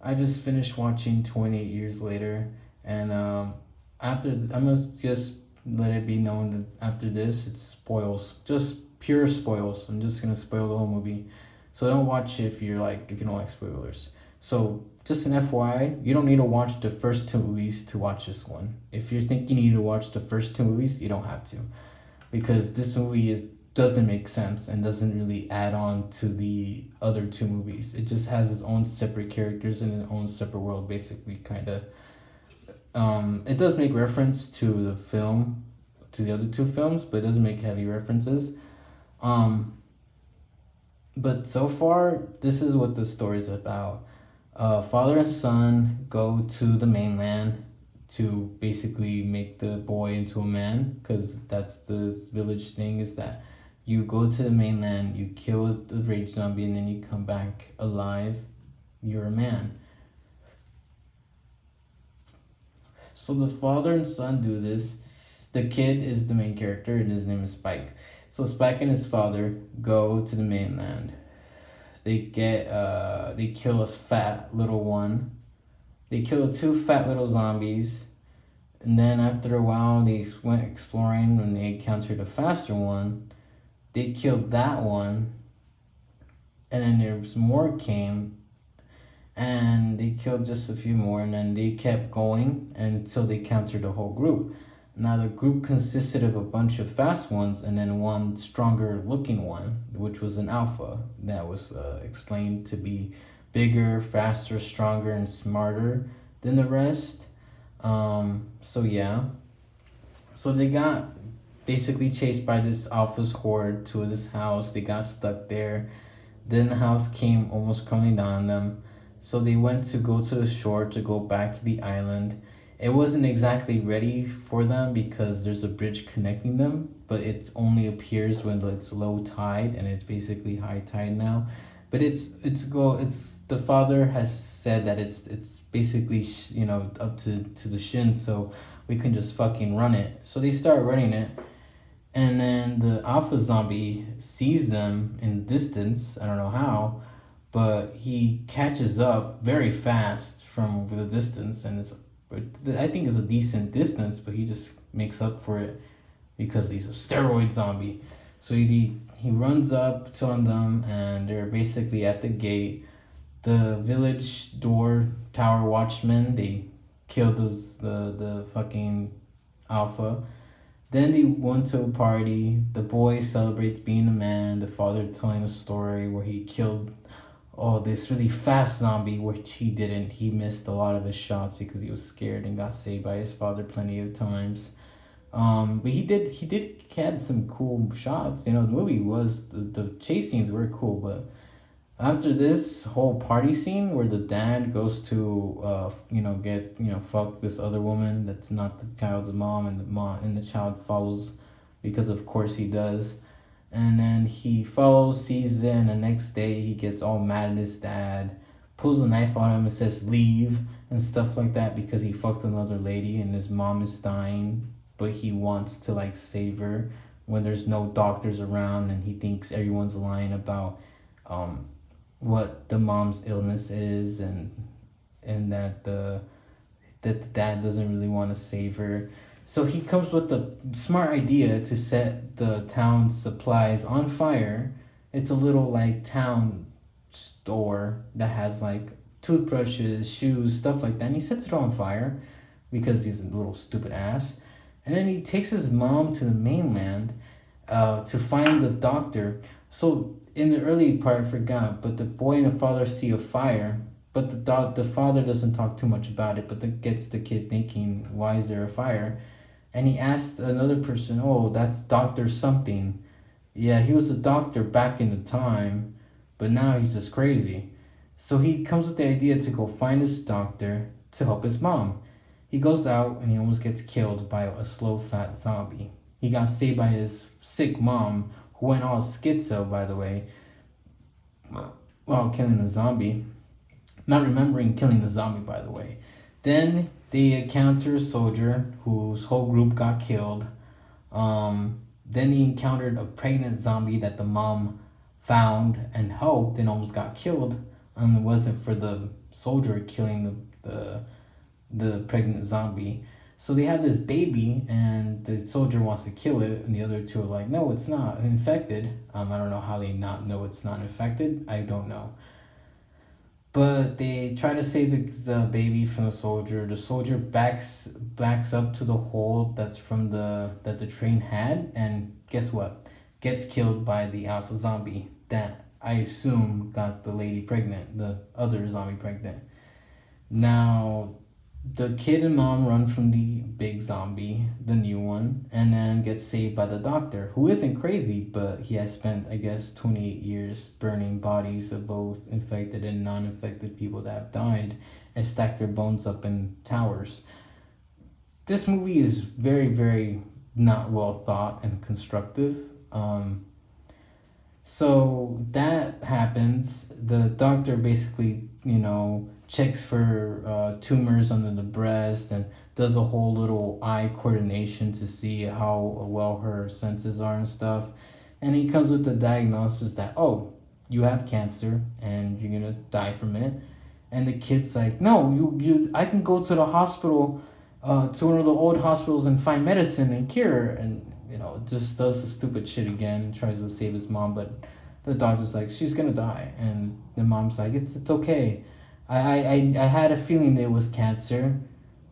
I just finished watching 28 Years Later, and after I'm gonna just let it be known that after this, it's spoils, just pure spoils. I'm just gonna spoil the whole movie, so don't watch it if you don't like spoilers. So just an FYI, you don't need to watch the first two movies to watch this one. If you're thinking you need to watch the first two movies, you don't have to, because this movie is doesn't make sense and doesn't really add on to the other two movies. It just has its own separate characters and its own separate world, basically, kind of. It does make reference to the film, to the other two films, but it doesn't make heavy references. Um, but so far, this is what the story is about. Father and son go to the mainland to basically make the boy into a man, because that's the village thing, is that you go to the mainland, you kill the rage zombie, and then you come back alive, you're a man. So the father and son do this. The kid is the main character, and his name is Spike. So Spike and his father go to the mainland. They kill a fat little one. They kill two fat little zombies. And then after a while, they went exploring and they encountered a faster one. They killed that one. And then there's more came. And they killed just a few more. And then they kept going until they countered the whole group. Now the group consisted of a bunch of fast ones and then one stronger looking one, which was an alpha that was explained to be bigger, faster, stronger, and smarter than the rest. So yeah. So they got basically chased by this alpha's horde to this house. They got stuck there. Then the house came almost crumbling down on them. So they went to go to the shore to go back to the island. It wasn't exactly ready for them because there's a bridge connecting them, but it only appears when it's low tide, and it's basically high tide now. But it's the father has said that it's basically up to the shin, so we can just fucking run it. So they start running it, and then the alpha zombie sees them in the distance. I don't know how, but he catches up very fast from the distance, and I think it's a decent distance, but he just makes up for it because he's a steroid zombie. So he runs up to them, and they're basically at the gate. The village door tower watchmen, they killed the fucking alpha. Then they went to a party. The boy celebrates being a man. The father telling a story where he killed this really fast zombie, which he didn't. He missed a lot of his shots because he was scared and got saved by his father plenty of times. But he had some cool shots. The movie was, the chase scenes were cool, but after this whole party scene where the dad goes to fuck this other woman that's not the child's mom, and the child follows because of course he does. And then he follows, sees it, and the next day he gets all mad at his dad, pulls a knife on him and says leave and stuff like that because he fucked another lady and his mom is dying, but he wants to save her when there's no doctors around, and he thinks everyone's lying about what the mom's illness is, and that the dad doesn't really want to save her. So he comes with the smart idea to set the town's supplies on fire. It's a little town store that has toothbrushes, shoes, stuff like that. And he sets it on fire because he's a little stupid ass. And then he takes his mom to the mainland to find the doctor. So in the early part, I forgot, but the boy and the father see a fire. But the father doesn't talk too much about it, but that gets the kid thinking, why is there a fire? And he asked another person, oh, that's Dr. something. Yeah, he was a doctor back in the time, but now he's just crazy. So he comes with the idea to go find this doctor to help his mom. He goes out and he almost gets killed by a slow fat zombie. He got saved by his sick mom, who went all schizo, by the way, while killing the zombie. Not remembering killing the zombie, by the way. Then they encounter a soldier whose whole group got killed. Then he encountered a pregnant zombie that the mom found and helped and almost got killed and it wasn't for the soldier killing the pregnant zombie. So they have this baby, and the soldier wants to kill it, and the other two are like, "No, it's not infected." I don't know how they not know it's not infected. I don't know. But they try to save the baby from the soldier. The soldier backs up to the hole that the train had, and guess what? Gets killed by the alpha zombie that I assume got the lady pregnant, the other zombie pregnant. Now, the kid and mom run from the big zombie, the new one, and then gets saved by the doctor, who isn't crazy, but he has spent, I guess, 28 years burning bodies of both infected and non-infected people that have died and stacked their bones up in towers. This movie is very, very not well thought and constructive. So that happens. The doctor basically, checks for tumors under the breast and does a whole little eye coordination to see how well her senses are and stuff. And he comes with the diagnosis that, oh, you have cancer and you're gonna die from it. And the kid's like, no, I can go to the hospital, to one of the old hospitals and find medicine and cure. And just does the stupid shit again, tries to save his mom, but the doctor's like, she's gonna die. And the mom's like, it's okay. I had a feeling it was cancer.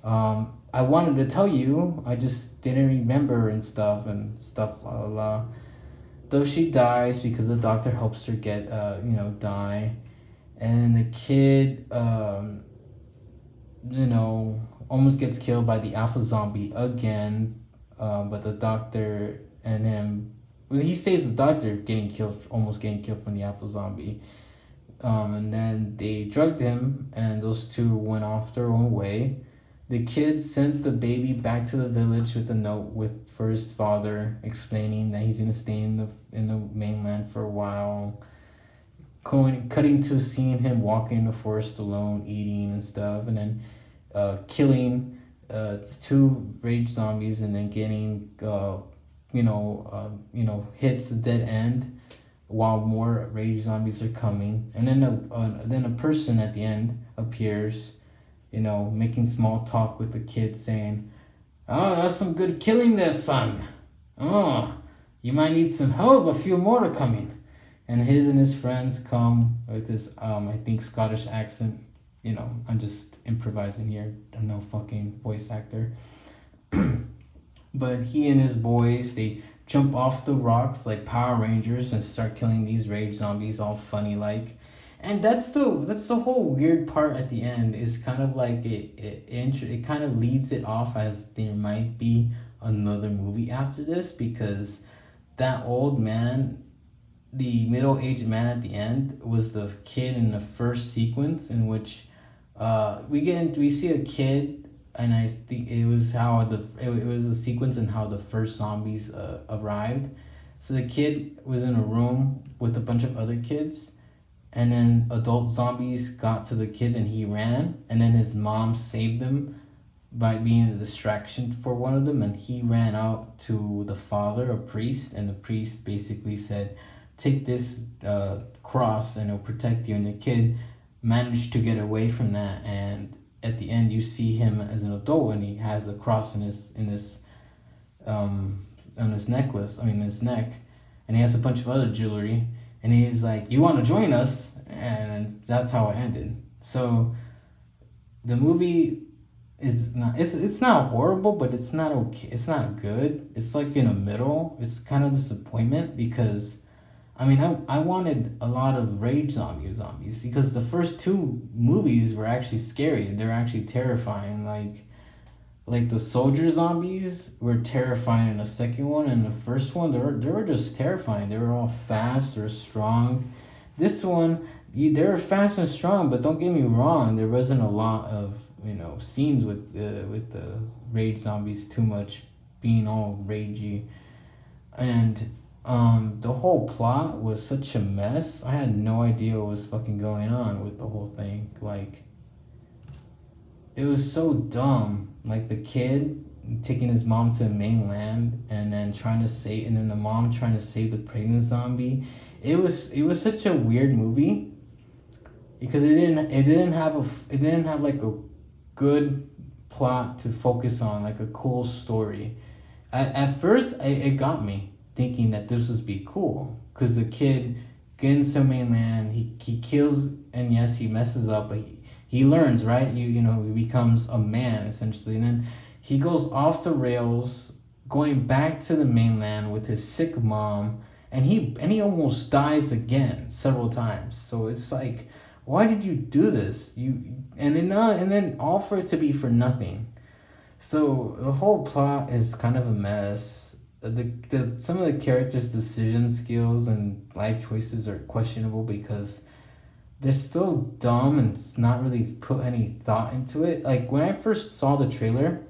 I wanted to tell you, I just didn't remember and stuff, blah, blah, blah. Though she dies because the doctor helps her get, die. And the kid, almost gets killed by the alpha zombie again. But the doctor and him, well, he saves the doctor almost getting killed from the alpha zombie. And then they drugged him, and those two went off their own way. The kid sent the baby back to the village with a note for his father, explaining that he's gonna stay in the mainland for a while. Cutting to seeing him walking in the forest alone, eating and stuff, and then killing two rage zombies, and then getting hits a dead end while more rage zombies are coming. And then a person at the end appears, making small talk with the kid, saying, "Oh, that's some good killing there, son. Oh, you might need some help. A few more are coming." And his friends come with his I think Scottish accent. I'm just improvising here. I'm no fucking voice actor. But he and his boys, they jump off the rocks like Power Rangers and start killing these rage zombies, all funny like. And that's the whole weird part at the end. Is kind of like it kind of leads it off as there might be another movie after this, because that old man, the middle-aged man at the end, was the kid in the first sequence, in which we see a kid, and I think it was it was a sequence in how the first zombies arrived. So the kid was in a room with a bunch of other kids, and then adult zombies got to the kids and he ran, and then his mom saved them by being a distraction for one of them, and he ran out to the father, a priest, and the priest basically said, "Take this cross and it'll protect you." And the kid managed to get away from that, and at the end you see him as an adult, and he has the cross in his necklace, his neck, and he has a bunch of other jewelry, and he's like, "You want to join us?" And that's how it ended. So the movie is not, it's not horrible, but it's not okay, it's not good, it's like in the middle. It's kind of disappointment, because I wanted a lot of rage zombies, because the first two movies were actually scary, and they're actually terrifying. Like the soldier zombies were terrifying in the second one, and the first one they were just terrifying. They were all fast, they're strong. This one, they were fast and strong, but don't get me wrong, there wasn't a lot of scenes with the rage zombies too much being all ragey, and the whole plot was such a mess. I had no idea what was fucking going on with the whole thing. Like, it was so dumb. Like the kid taking his mom to the mainland, and then the mom trying to save the pregnant zombie. It was such a weird movie. because it didn't have like a good plot to focus on, like a cool story. At first, it got me thinking that this would be cool because the kid gets to mainland, he kills, and yes, he messes up, but he learns, right? You know, he becomes a man essentially, and then he goes off the rails, going back to the mainland with his sick mom, and he almost dies again several times. So it's like, why did you do this? And then all for it to be for nothing. So the whole plot is kind of a mess. The some of the characters' decision skills and life choices are questionable because they're still dumb and it's not really put any thought into it. Like when I first saw the trailer,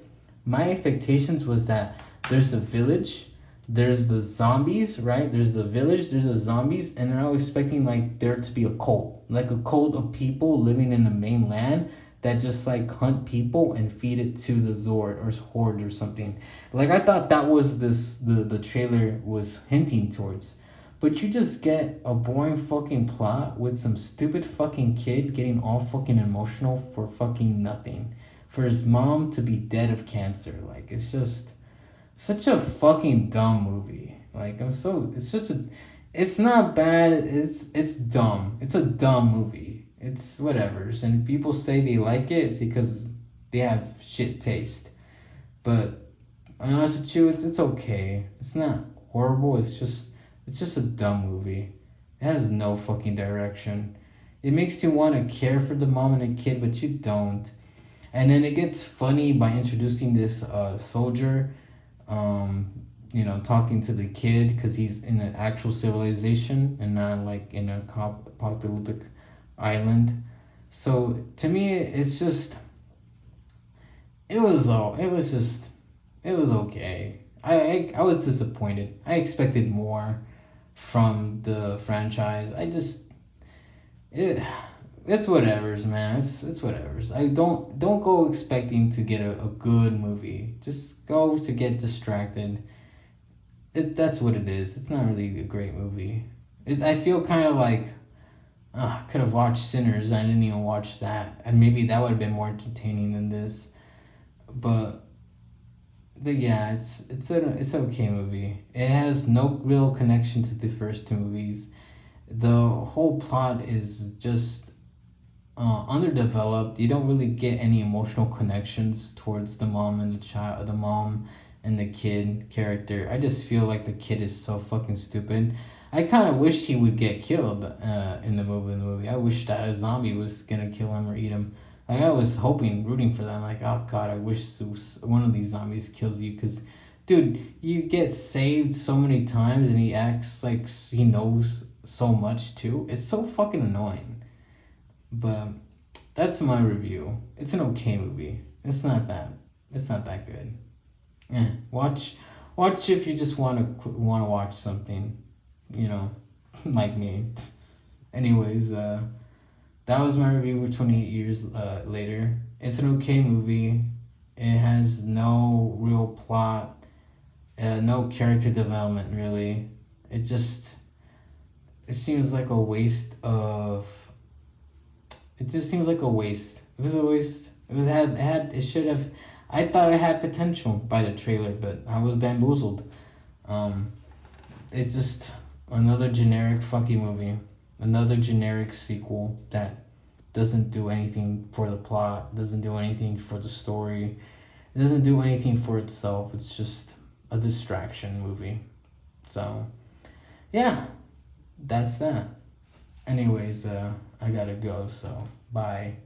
my expectations was that there's a village, there's the zombies, right? There's the village, there's the zombies, and then I was expecting like there to be a cult, like a cult of people living in the mainland that just like hunt people and feed it to the Zord or Horde or something. Like I thought that was the trailer was hinting towards. But you just get a boring fucking plot with some stupid fucking kid getting all fucking emotional for fucking nothing. For his mom to be dead of cancer. Like, it's just such a fucking dumb movie. Like, it's not bad, it's dumb. It's a dumb movie. It's whatever's. And people say they like it, it's because they have shit taste. But, I'm honest with you, it's okay. It's not horrible, it's just a dumb movie. It has no fucking direction. It makes you want to care for the mom and the kid, but you don't. And then it gets funny by introducing this soldier, talking to the kid because he's in an actual civilization and not like in a apocalyptic island. So to me, it's just, it was okay. I was disappointed. I expected more from the franchise. It's whatever's, man. It's whatever's. I don't go expecting to get a good movie. Just go to get distracted. That's what it is. It's not really a great movie. I feel kind of like I could have watched Sinners. I didn't even watch that, and maybe that would have been more entertaining than this. But yeah, it's an okay movie. It has no real connection to the first two movies. The whole plot is just underdeveloped. You don't really get any emotional connections towards the mom and the mom and the kid character. I just feel like the kid is so fucking stupid. I kind of wished he would get killed in the movie. I wish that a zombie was gonna kill him or eat him. Like I was rooting for them. Like, oh god, I wish one of these zombies kills you, because, dude, you get saved so many times and he acts like he knows so much too. It's so fucking annoying. But that's my review. It's an okay movie. It's not bad. It's not that good. Watch if you just want to watch something, like me. Anyways, that was my review for 28 years later. It's an okay movie. It has no real plot, no character development really. It seems like a waste of. It just seems like a waste. It was a waste. It should have. I thought it had potential by the trailer, but I was bamboozled. It's just another generic fucking movie. Another generic sequel that doesn't do anything for the plot, doesn't do anything for the story, it doesn't do anything for itself. It's just a distraction movie. So, yeah, that's that. Anyways, I gotta go, so bye.